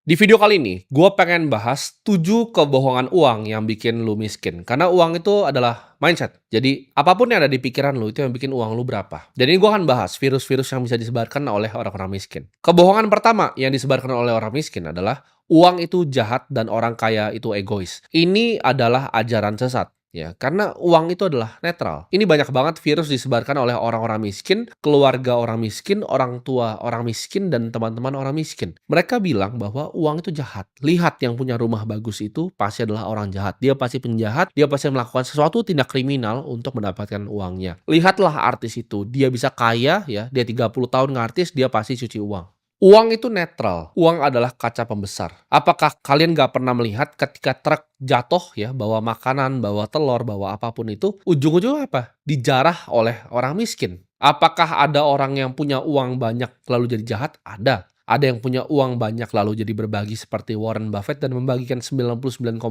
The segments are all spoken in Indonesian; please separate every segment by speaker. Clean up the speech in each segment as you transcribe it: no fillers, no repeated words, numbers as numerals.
Speaker 1: Di video kali ini, gue pengen bahas 7 kebohongan uang yang bikin lu miskin. Karena uang itu adalah mindset. Jadi, apapun yang ada di pikiran lu, itu yang bikin uang lu berapa. Dan ini gue akan bahas virus-virus yang bisa disebarkan oleh orang-orang miskin. Kebohongan pertama yang disebarkan oleh orang miskin adalah uang itu jahat dan orang kaya itu egois. Ini adalah ajaran sesat. Ya, karena uang itu adalah netral. Ini banyak banget virus disebarkan oleh orang-orang miskin, keluarga orang miskin, orang tua orang miskin, dan teman-teman orang miskin. Mereka bilang bahwa uang itu jahat. Lihat yang punya rumah bagus itu pasti adalah orang jahat. Dia pasti penjahat, dia pasti melakukan sesuatu tindak kriminal untuk mendapatkan uangnya. Lihatlah artis itu, dia bisa kaya ya, dia 30 tahun ngartis, dia pasti cuci uang. Uang itu netral. Uang adalah kaca pembesar. Apakah kalian nggak pernah melihat ketika truk jatuh ya, bawa makanan, bawa telur, bawa apapun itu, ujung-ujungnya apa? Dijarah oleh orang miskin. Apakah ada orang yang punya uang banyak lalu jadi jahat? Ada. Ada yang punya uang banyak lalu jadi berbagi seperti Warren Buffett dan membagikan 99,9%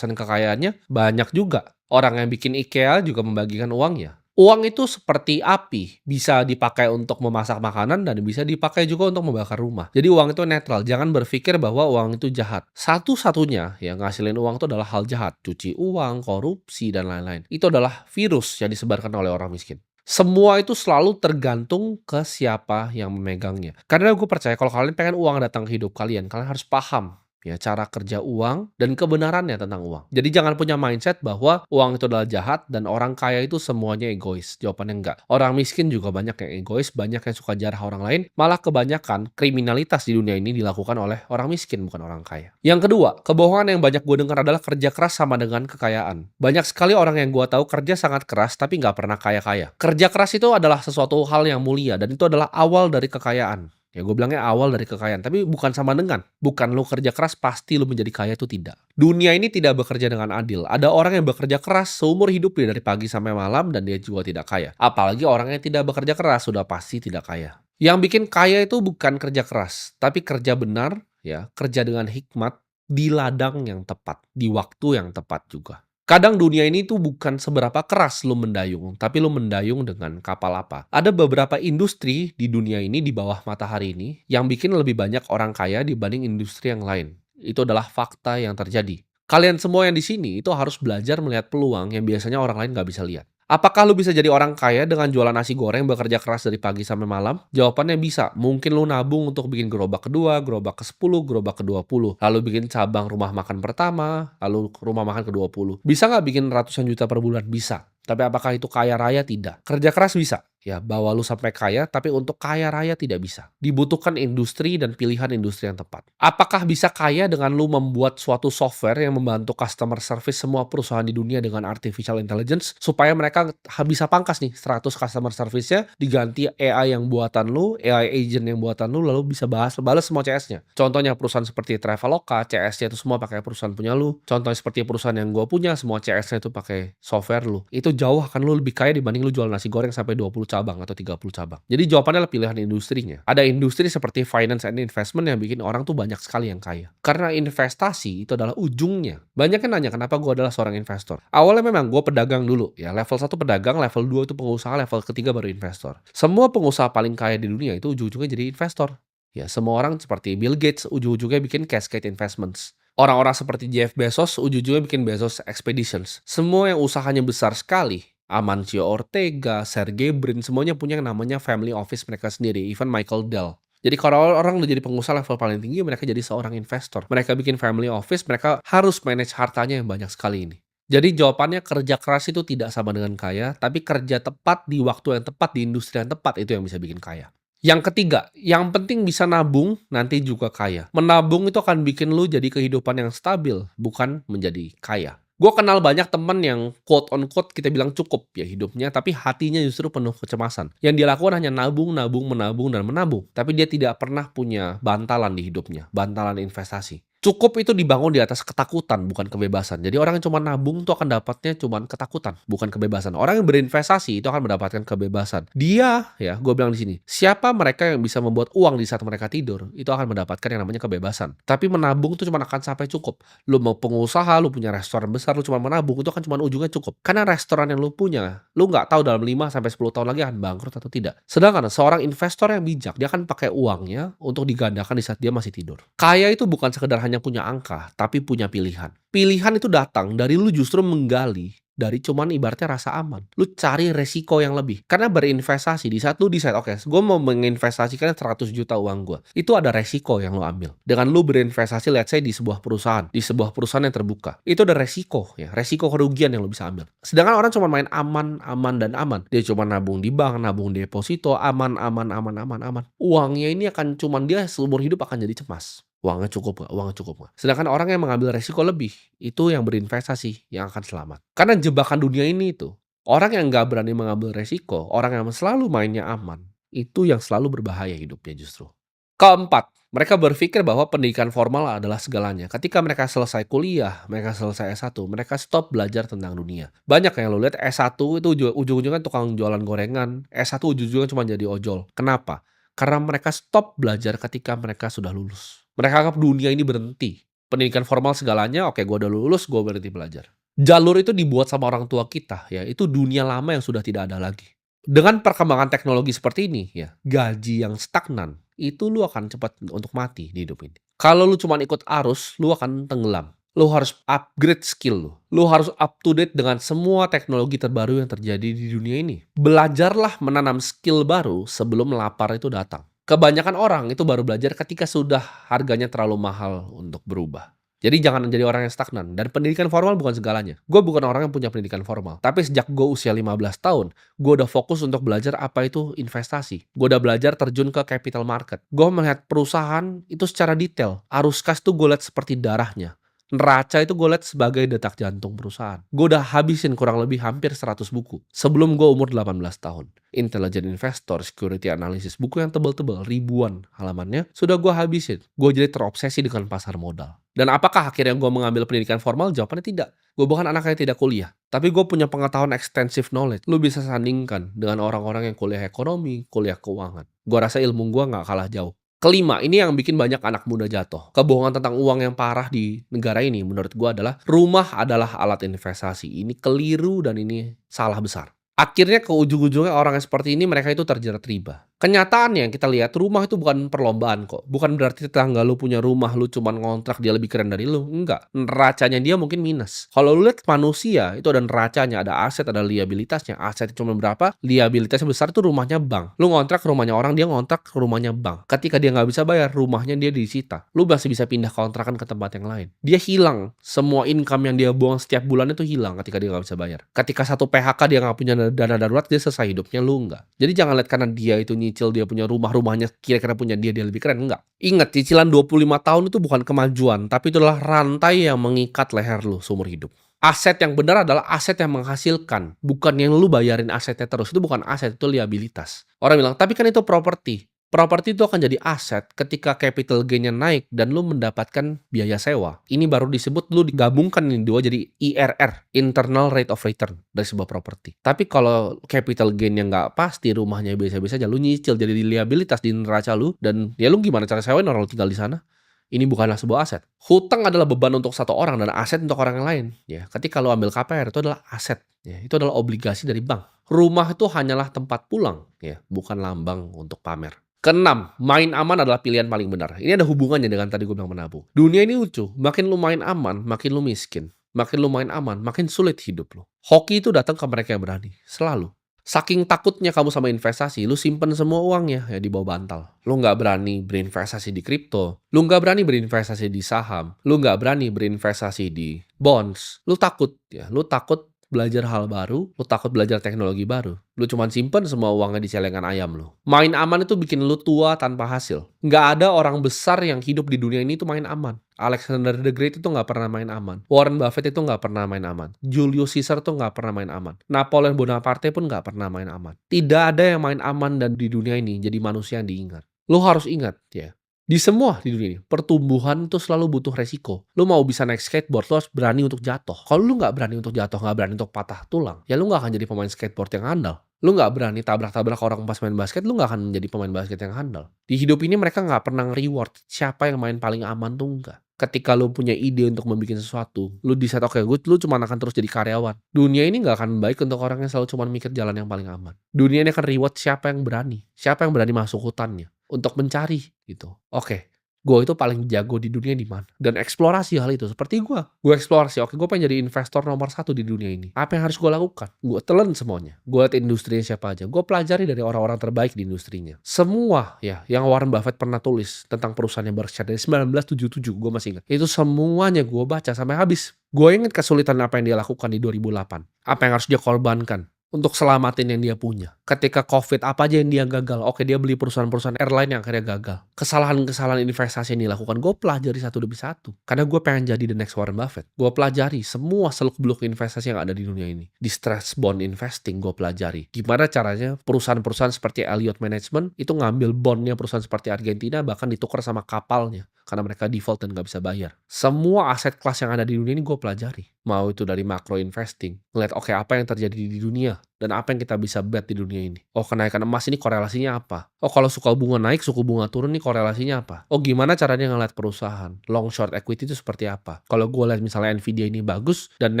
Speaker 1: kekayaannya? Banyak juga. Orang yang bikin IKEA juga membagikan uangnya. Uang itu seperti api, bisa dipakai untuk memasak makanan dan bisa dipakai juga untuk membakar rumah. Jadi uang itu netral, jangan berpikir bahwa uang itu jahat. Satu-satunya yang ngasilin uang itu adalah hal jahat, cuci uang, korupsi, dan lain-lain. Itu adalah virus yang disebarkan oleh orang miskin. Semua itu selalu tergantung ke siapa yang memegangnya. Karena gue percaya kalau kalian pengen uang datang ke hidup kalian, kalian harus paham ya cara kerja uang dan kebenarannya tentang uang. Jadi jangan punya mindset bahwa uang itu adalah jahat dan orang kaya itu semuanya egois. Jawabannya enggak. Orang miskin juga banyak yang egois, banyak yang suka jarah orang lain. Malah kebanyakan kriminalitas di dunia ini dilakukan oleh orang miskin, bukan orang kaya. Yang kedua, kebohongan yang banyak gue dengar adalah kerja keras sama dengan kekayaan. Banyak sekali orang yang gue tahu kerja sangat keras tapi nggak pernah kaya-kaya. Kerja keras itu adalah sesuatu hal yang mulia dan itu adalah awal dari kekayaan. Ya gue bilangnya awal dari kekayaan, tapi bukan sama dengan. Bukan lu kerja keras pasti lu menjadi kaya, itu tidak. Dunia ini tidak bekerja dengan adil. Ada orang yang bekerja keras seumur hidupnya dari pagi sampai malam dan dia juga tidak kaya. Apalagi orang yang tidak bekerja keras sudah pasti tidak kaya. Yang bikin kaya itu bukan kerja keras, tapi kerja benar, ya, kerja dengan hikmat di ladang yang tepat, di waktu yang tepat juga. Kadang dunia ini tuh bukan seberapa keras lu mendayung, tapi lu mendayung dengan kapal apa. Ada beberapa industri di dunia ini, di bawah matahari ini, yang bikin lebih banyak orang kaya dibanding industri yang lain. Itu adalah fakta yang terjadi. Kalian semua yang di sini itu harus belajar melihat peluang yang biasanya orang lain nggak bisa lihat. Apakah lu bisa jadi orang kaya dengan jualan nasi goreng bekerja keras dari pagi sampai malam? Jawabannya bisa. Mungkin lu nabung untuk bikin gerobak kedua, gerobak ke-10, gerobak ke-20. Lalu bikin cabang rumah makan pertama, lalu rumah makan ke-20. Bisa nggak bikin ratusan juta per bulan? Bisa. Tapi apakah itu kaya raya? Tidak. Kerja keras bisa. Ya, bawa lu sampai kaya, tapi untuk kaya raya tidak bisa. Dibutuhkan industri dan pilihan industri yang tepat. Apakah bisa kaya dengan lu membuat suatu software yang membantu customer service semua perusahaan di dunia dengan artificial intelligence supaya mereka bisa pangkas nih 100 customer service-nya diganti AI yang buatan lu, AI agent yang buatan lu, lalu bisa balas semua CS-nya. Contohnya perusahaan seperti Traveloka, CS-nya itu semua pakai perusahaan punya lu. Contohnya seperti perusahaan yang gua punya, semua CS-nya itu pakai software lu. Itu jauh akan lu lebih kaya dibanding lu jual nasi goreng sampai 20 cabang atau 30 cabang. Jadi jawabannya adalah pilihan industrinya. Ada industri seperti finance and investment yang bikin orang tuh banyak sekali yang kaya. Karena investasi itu adalah ujungnya. Banyak yang nanya kenapa gue adalah seorang investor. Awalnya memang gue pedagang dulu. Ya, level 1 pedagang, level 2 itu pengusaha, level ketiga baru investor. Semua pengusaha paling kaya di dunia itu ujung-ujungnya jadi investor. Ya, semua orang seperti Bill Gates ujung-ujungnya bikin Cascade Investments. Orang-orang seperti Jeff Bezos ujung-ujungnya bikin Bezos Expeditions. Semua yang usahanya besar sekali, Amancio Ortega, Sergey Brin, semuanya punya yang namanya family office mereka sendiri, even Michael Dell. Jadi kalau orang udah jadi pengusaha level paling tinggi, mereka jadi seorang investor. Mereka bikin family office, mereka harus manage hartanya yang banyak sekali ini. Jadi jawabannya kerja keras itu tidak sama dengan kaya, tapi kerja tepat di waktu yang tepat, di industri yang tepat, itu yang bisa bikin kaya. Yang ketiga, yang penting bisa nabung, nanti juga kaya. Menabung itu akan bikin lu jadi kehidupan yang stabil, bukan menjadi kaya. Gue kenal banyak temen yang quote on quote kita bilang cukup ya hidupnya, tapi hatinya justru penuh kecemasan. Yang dia lakukan hanya nabung, nabung, menabung, dan menabung. Tapi dia tidak pernah punya bantalan di hidupnya, bantalan investasi. Cukup itu dibangun di atas ketakutan, bukan kebebasan. Jadi orang yang cuma nabung tuh akan dapatnya cuman ketakutan, bukan kebebasan. Orang yang berinvestasi itu akan mendapatkan kebebasan. Dia, ya, gue bilang di sini, siapa mereka yang bisa membuat uang di saat mereka tidur, itu akan mendapatkan yang namanya kebebasan. Tapi menabung tuh cuma akan sampai cukup. Lu mau pengusaha, lu punya restoran besar, lu cuma menabung, itu akan cuma ujungnya cukup. Karena restoran yang lu punya, lu nggak tahu dalam 5 sampai 10 tahun lagi akan bangkrut atau tidak. Sedangkan seorang investor yang bijak, dia akan pakai uangnya untuk digandakan di saat dia masih tidur. Kaya itu bukan sekedar hanya punya angka, tapi punya pilihan. Pilihan itu datang dari lu justru menggali dari cuman ibaratnya rasa aman. Lu cari resiko yang lebih. Karena berinvestasi di saat lu decide, oke, gue mau menginvestasikan 100 juta uang gue. Itu ada resiko yang lu ambil. Dengan lu berinvestasi let's say di sebuah perusahaan, yang terbuka. Itu ada resiko ya, resiko kerugian yang lu bisa ambil. Sedangkan orang cuma main aman, aman dan aman. Dia cuma nabung di bank, nabung deposito, aman, aman, aman, aman, aman. Uangnya ini akan cuman dia seumur hidup akan jadi cemas. Uangnya cukup nggak? Uangnya cukup nggak? Sedangkan orang yang mengambil resiko lebih, itu yang berinvestasi yang akan selamat. Karena jebakan dunia ini itu, orang yang nggak berani mengambil resiko, orang yang selalu mainnya aman, itu yang selalu berbahaya hidupnya justru. Keempat, mereka berpikir bahwa pendidikan formal adalah segalanya. Ketika mereka selesai kuliah, mereka selesai S1, mereka stop belajar tentang dunia. Banyak yang lo lihat S1 itu ujung-ujungnya tukang jualan gorengan, S1 ujung-ujungnya cuma jadi ojol. Kenapa? Karena mereka stop belajar ketika mereka sudah lulus. Mereka anggap dunia ini berhenti. Pendidikan formal segalanya, oke gue udah lulus, gue berhenti belajar. Jalur itu dibuat sama orang tua kita, ya itu dunia lama yang sudah tidak ada lagi. Dengan perkembangan teknologi seperti ini, ya gaji yang stagnan, itu lu akan cepat untuk mati di hidup ini. Kalau lu cuma ikut arus, lu akan tenggelam. Lu harus upgrade skill lu. Lu harus up to date dengan semua teknologi terbaru yang terjadi di dunia ini. Belajarlah menanam skill baru sebelum lapar itu datang. Kebanyakan orang itu baru belajar ketika sudah harganya terlalu mahal untuk berubah. Jadi jangan menjadi orang yang stagnan. Dan pendidikan formal bukan segalanya. Gue bukan orang yang punya pendidikan formal. Tapi sejak gue usia 15 tahun, gue udah fokus untuk belajar apa itu investasi. Gue udah belajar terjun ke capital market. Gue melihat perusahaan itu secara detail. Arus kas tuh gue lihat seperti darahnya. Neraca itu gue lihat sebagai detak jantung perusahaan. Gue udah habisin kurang lebih hampir 100 buku sebelum gue umur 18 tahun. Intelligent Investor, Security Analysis, buku yang tebel-tebel, ribuan halamannya, sudah gue habisin. Gue jadi terobsesi dengan pasar modal. Dan apakah akhirnya gue mengambil pendidikan formal? Jawabannya tidak. Gue bukan anak yang tidak kuliah. Tapi gue punya pengetahuan extensive knowledge. Lu bisa sandingkan dengan orang-orang yang kuliah ekonomi, kuliah keuangan. Gue rasa ilmu gue gak kalah jauh. Kelima, ini yang bikin banyak anak muda jatuh. Kebohongan tentang uang yang parah di negara ini menurut gua adalah rumah adalah alat investasi. Ini keliru dan ini salah besar. Akhirnya ke ujung-ujungnya orang yang seperti ini mereka itu terjerat riba. Kenyataannya yang kita lihat rumah itu bukan perlombaan kok. Bukan berarti tetangga lu punya rumah lu cuman ngontrak dia lebih keren dari lu. Enggak. Neracanya dia mungkin minus. Kalau lu lihat manusia itu ada neracanya, ada aset, ada liabilitasnya. Aset cuma berapa? Liabilitasnya besar itu rumahnya bank. Lu ngontrak ke rumahnya orang, dia ngontrak ke rumahnya bank. Ketika dia nggak bisa bayar, rumahnya dia disita. Lu masih bisa pindah kontrakan ke tempat yang lain. Dia hilang. Semua income yang dia buang setiap bulan itu hilang ketika dia nggak bisa bayar. Ketika satu PHK dia nggak punya dana darurat, dia selesai hidupnya, lu enggak. Jadi jangan lihat karena dia itu nyicil, dia punya rumahnya kira-kira punya dia lebih keren, enggak. Ingat, cicilan 25 tahun itu bukan kemajuan, tapi itu adalah rantai yang mengikat leher lu seumur hidup. Aset yang benar adalah aset yang menghasilkan, bukan yang lu bayarin asetnya terus. Itu bukan aset, itu liabilitas. Orang bilang, tapi kan itu properti. Properti itu akan jadi aset ketika capital gain-nya naik dan lu mendapatkan biaya sewa. Ini baru disebut lu digabungkan ini dua jadi IRR, Internal Rate of Return dari sebuah properti. Tapi kalau capital gain-nya nggak pasti, rumahnya biasa-biasa aja, lu nyicil jadi liabilitas di neraca lu, dan ya lu gimana cara sewain orang lu tinggal di sana? Ini bukanlah sebuah aset. Hutang adalah beban untuk satu orang dan aset untuk orang yang lain. Ya, ketika lu ambil KPR itu adalah aset. Ya, itu adalah obligasi dari bank. Rumah itu hanyalah tempat pulang, ya, bukan lambang untuk pamer. Keenam, main aman adalah pilihan paling benar. Ini ada hubungannya dengan tadi gue bilang menabung. Dunia ini lucu. Makin lu main aman, makin lu miskin. Makin lu main aman, makin sulit hidup lu. Hoki itu datang ke mereka yang berani. Selalu. Saking takutnya kamu sama investasi, lu simpen semua uangnya ya di bawah bantal. Lu nggak berani berinvestasi di kripto. Lu nggak berani berinvestasi di saham. Lu nggak berani berinvestasi di bonds. Lu takut ya. Lu takut belajar hal baru, lu takut belajar teknologi baru. Lu cuman simpen semua uangnya di celengan ayam lu. Main aman itu bikin lu tua tanpa hasil. Nggak ada orang besar yang hidup di dunia ini tuh main aman. Alexander the Great itu nggak pernah main aman. Warren Buffett itu nggak pernah main aman. Julius Caesar tuh nggak pernah main aman. Napoleon Bonaparte pun nggak pernah main aman. Tidak ada yang main aman dan di dunia ini jadi manusia yang diingat. Lu harus ingat ya. Di semua di dunia ini, pertumbuhan tuh selalu butuh resiko. Lu mau bisa naik skateboard, lu harus berani untuk jatuh. Kalau lu nggak berani untuk jatuh, nggak berani untuk patah tulang, ya lu nggak akan jadi pemain skateboard yang handal. Lu nggak berani tabrak-tabrak orang pas main basket, lu nggak akan menjadi pemain basket yang handal. Di hidup ini mereka nggak pernah reward siapa yang main paling aman tuh enggak. Ketika lu punya ide untuk membuat sesuatu, lu decide, "Oke, lu cuma akan terus jadi karyawan." Dunia ini nggak akan baik untuk orang yang selalu cuma mikir jalan yang paling aman. Dunia ini akan reward siapa yang berani masuk hutannya untuk mencari gitu. Oke, gue itu paling jago di dunia di mana, dan eksplorasi hal itu. Seperti gue eksplorasi, oke gue pengen jadi investor nomor satu di dunia ini. Apa yang harus gue lakukan? Gue telan semuanya. Gue liat industrinya siapa aja. Gue pelajari dari orang-orang terbaik di industrinya. Semua ya, yang Warren Buffett pernah tulis tentang perusahaannya Berkshire dari 1977, gue masih ingat. Itu semuanya gue baca sampai habis. Gue ingat kesulitan apa yang dia lakukan di 2008. Apa yang harus dia korbankan untuk selamatin yang dia punya. Ketika COVID, apa aja yang dia gagal? Oke, dia beli perusahaan-perusahaan airline yang akhirnya gagal. Kesalahan-kesalahan investasi yang dilakukan, gue pelajari satu demi satu. Karena gue pengen jadi the next Warren Buffett. Gue pelajari semua seluk-beluk investasi yang ada di dunia ini. Di stress bond investing, gue pelajari. Gimana caranya perusahaan-perusahaan seperti Elliott Management itu ngambil bondnya perusahaan seperti Argentina, bahkan ditukar sama kapalnya. Karena mereka default dan gak bisa bayar. Semua aset kelas yang ada di dunia ini gue pelajari. Mau itu dari macro investing. Ngeliat oke, apa yang terjadi di dunia. Dan apa yang kita bisa bet di dunia ini. Oh, kenaikan emas ini korelasinya apa? Oh, kalau suku bunga naik, suku bunga turun nih korelasinya apa? Oh, gimana caranya ngeliat perusahaan? Long short equity itu seperti apa? Kalau gue lihat misalnya Nvidia ini bagus, dan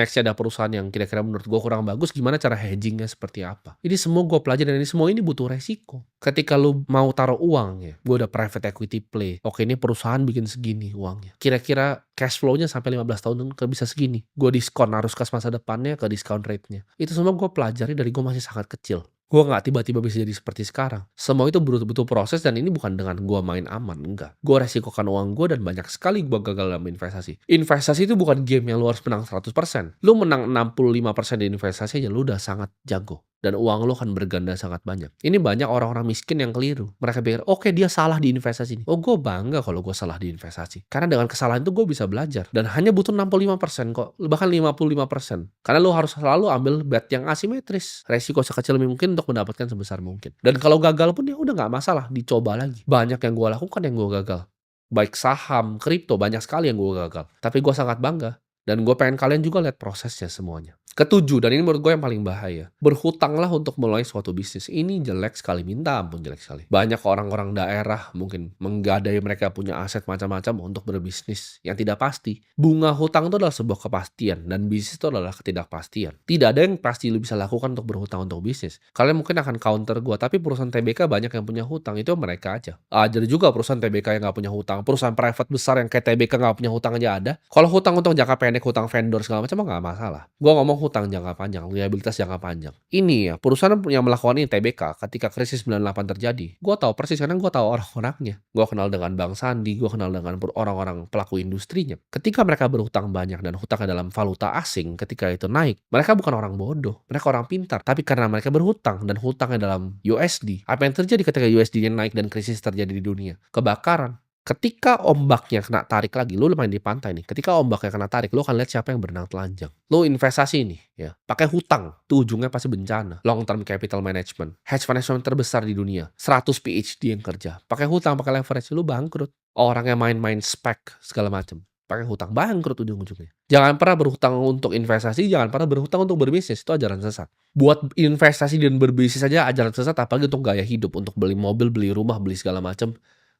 Speaker 1: nextnya ada perusahaan yang kira-kira menurut gue kurang bagus, gimana cara hedgingnya seperti apa? Ini semua gue pelajari, dan ini semua ini butuh resiko. Ketika lu mau taruh uang ya, gue udah private equity play. Oke, ini perusahaan bikin segini uangnya. Kira-kira cash flow-nya sampai 15 tahun ke bisa segini. Gue diskon arus kas masa depannya ke discount rate-nya. Itu semua gue pelajari dari gue masih sangat kecil. Gue nggak tiba-tiba bisa jadi seperti sekarang. Semua itu butuh proses, dan ini bukan dengan gue main aman, enggak. Gue resikokan uang gue, dan banyak sekali gue gagal dalam investasi. Investasi itu bukan game yang lu harus menang 100%. Lu menang 65% di investasi aja, lu udah sangat jago. Dan uang lu akan berganda sangat banyak. Ini banyak orang-orang miskin yang keliru. Mereka pikir, oke, dia salah di investasi ini. Oh, gue bangga kalau gue salah di investasi. Karena dengan kesalahan itu gue bisa belajar. Dan hanya butuh 65% kok. Bahkan 55%. Karena lu harus selalu ambil bet yang asimetris. Resiko sekecil mungkin untuk mendapatkan sebesar mungkin. Dan kalau gagal pun ya udah nggak masalah. Dicoba lagi. Banyak yang gue lakukan yang gue gagal. Baik saham, kripto, banyak sekali yang gue gagal. Tapi gue sangat bangga. Dan gue pengen kalian juga lihat prosesnya semuanya. Ketujuh, dan ini menurut gue yang paling bahaya. Berhutanglah untuk mulai suatu bisnis. Ini jelek sekali, minta ampun jelek sekali. Banyak orang-orang daerah mungkin menggadai mereka punya aset macam-macam untuk berbisnis yang tidak pasti. Bunga hutang itu adalah sebuah kepastian, dan bisnis itu adalah ketidakpastian. Tidak ada yang pasti lu bisa lakukan untuk berhutang untuk bisnis. Kalian mungkin akan counter gue, tapi perusahaan TBK banyak yang punya hutang, itu mereka aja. Jadi juga perusahaan TBK yang nggak punya hutang, perusahaan private besar yang kayak TBK nggak punya hutang aja ada. Kalau hutang untuk jangka pendek, hutang vendor segala macam nggak masalah. Gue ngomong hutang jangka panjang, liabilitas jangka panjang. Ini ya, perusahaan yang melakukan ini TBK ketika krisis 98 terjadi. Gue tahu persis karena gue tahu orang-orangnya. Gue kenal dengan Bang Sandi, gue kenal dengan orang-orang pelaku industrinya. Ketika mereka berhutang banyak dan hutangnya dalam valuta asing, ketika itu naik, mereka bukan orang bodoh, mereka orang pintar. Tapi karena mereka berhutang dan hutangnya dalam USD, apa yang terjadi ketika USD-nya naik dan krisis terjadi di dunia? Kebakaran. Ketika ombaknya kena tarik lagi, lu main di pantai nih. Ketika ombaknya kena tarik, lu akan lihat siapa yang berenang telanjang. Lu investasi nih, ya, pakai hutang, tuh ujungnya pasti bencana. Long term capital management, hedge fund terbesar di dunia, 100 PhD yang kerja, pakai hutang, pakai leverage, lu bangkrut. Orang yang main-main spek segala macam, pakai hutang, bangkrut ujung-ujungnya. Jangan pernah berhutang untuk investasi, jangan pernah berhutang untuk berbisnis, itu ajaran sesat. Buat investasi dan berbisnis saja ajaran sesat, apalagi untuk gaya hidup, untuk beli mobil, beli rumah, beli segala macam,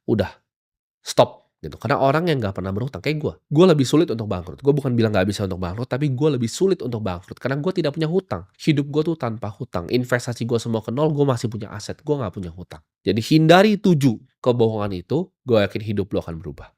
Speaker 1: udah. Stop gitu. Karena orang yang nggak pernah berhutang kayak gue lebih sulit untuk bangkrut. Gue bukan bilang nggak bisa untuk bangkrut, tapi gue lebih sulit untuk bangkrut karena gue tidak punya hutang. Hidup gue tuh tanpa hutang. Investasi gue semua ke nol, gue masih punya aset. Gue nggak punya hutang. Jadi hindari 7 kebohongan itu, gue yakin hidup lo akan berubah.